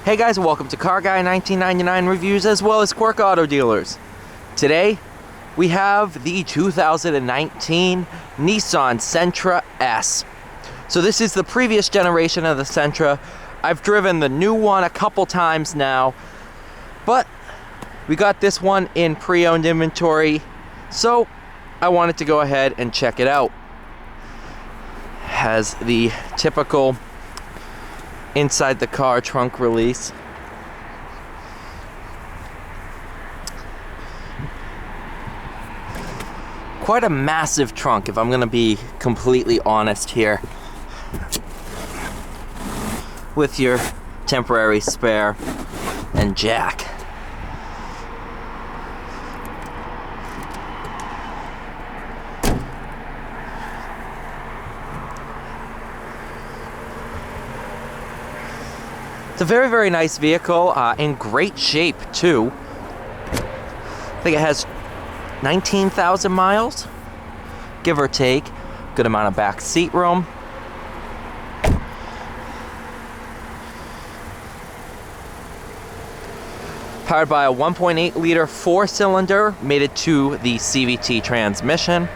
Hey guys, welcome to Car Guy 1999 Reviews as well as Quirk Auto Dealers. Today, we have the 2019 Nissan Sentra S. So this is the previous generation of the Sentra. I've driven the new one a couple times now, but we got this one in pre-owned inventory, so I wanted to go ahead and check it out. Has the typical inside the car trunk release. Quite a massive trunk, if I'm gonna be completely honest here. With your temporary spare and jack. It's a very, very nice vehicle, in great shape too. I think it has 19,000 miles, give or take. Good amount of back seat room. Powered by a 1.8 liter 4-cylinder, mated to the CVT transmission.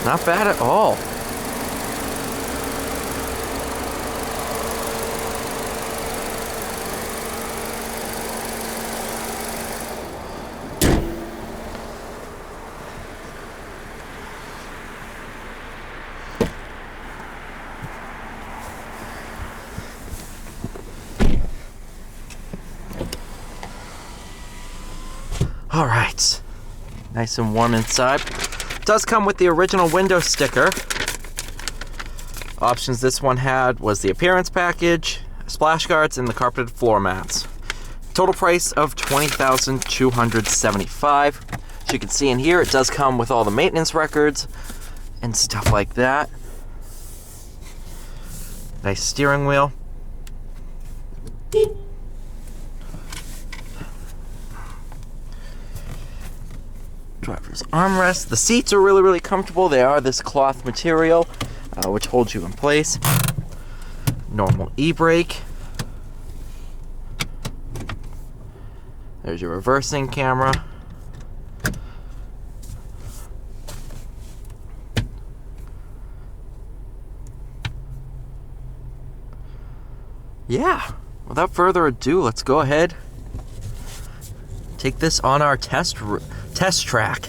Not bad at all. All right, nice and warm inside. Does come with the original window sticker. Options this one had was the appearance package, splash guards, and the carpeted floor mats. Total price of $20,275. As you can see in here, it does come with all the maintenance records and stuff like that. Nice steering wheel. Driver's armrest. The seats are really, really comfortable. They are this cloth material, which holds you in place. Normal e-brake. There's your reversing camera. Yeah, without further ado, let's go ahead. Take this on our test track.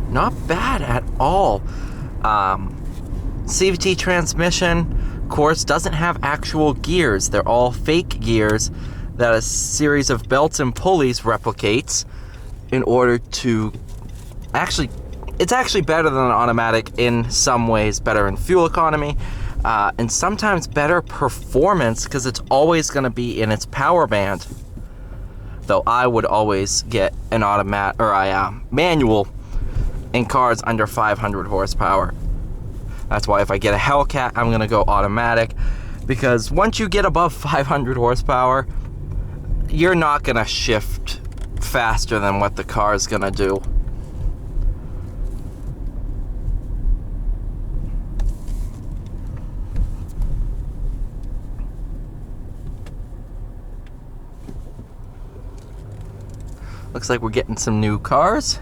Not bad at all. CVT transmission, of course, doesn't have actual gears. They're all fake gears that a series of belts and pulleys replicates in order to it's actually better than an automatic in some ways, better in fuel economy, and sometimes better performance because it's always going to be in its power band. Though I would always get an automatic or a manual in cars under 500 horsepower. That's why if I get a Hellcat, I'm going to go automatic. Because once you get above 500 horsepower, you're not going to shift faster than what the car is going to do. Looks like we're getting some new cars.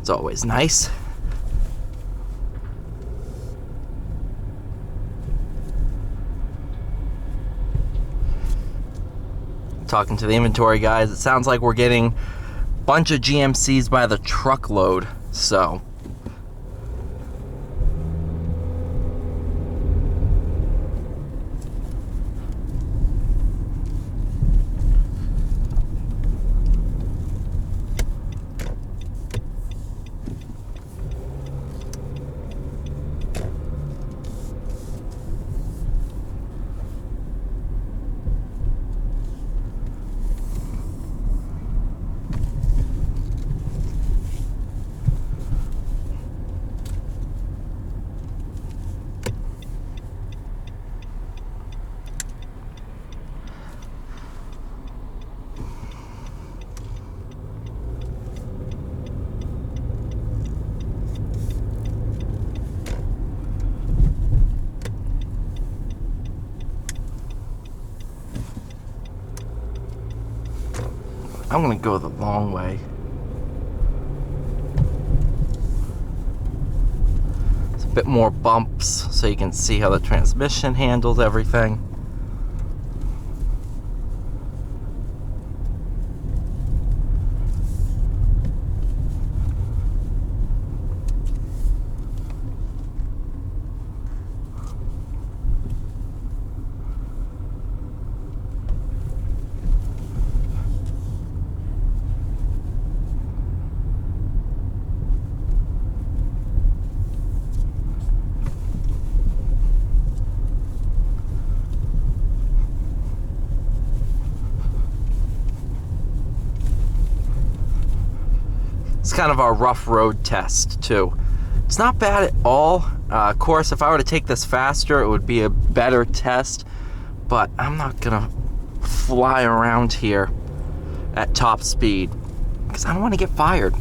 It's always nice. Talking to the inventory guys, it sounds like we're getting a bunch of GMCs by the truckload, so I'm gonna go the long way. It's a bit more bumps so you can see how the transmission handles everything. It's kind of our rough road test too. It's not bad at all. Of course, if I were to take this faster, it would be a better test, but I'm not gonna fly around here at top speed because I don't want to get fired.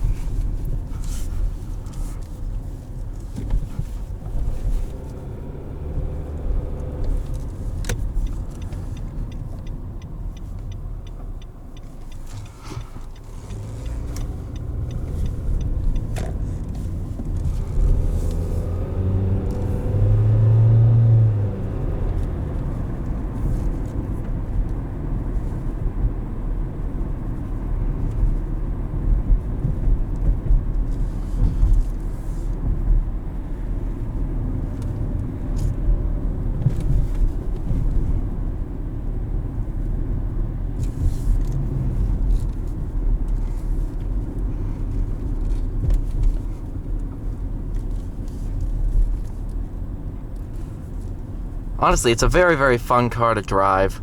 Honestly, it's a very, very fun car to drive.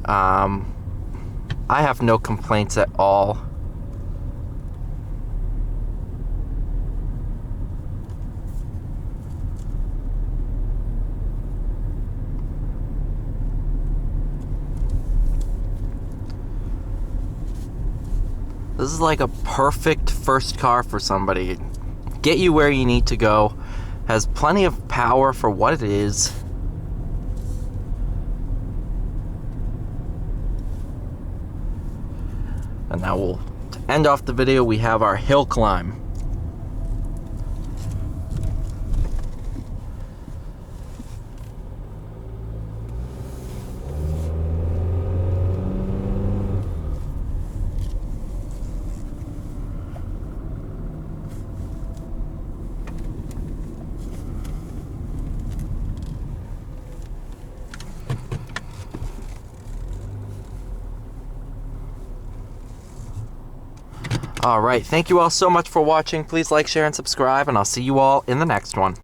I have no complaints at all. This is like a perfect first car for somebody. Get you where you need to go. Has plenty of power for what it is. And now to end off the video, we have our hill climb. Alright, thank you all so much for watching. Please like, share, and subscribe, and I'll see you all in the next one.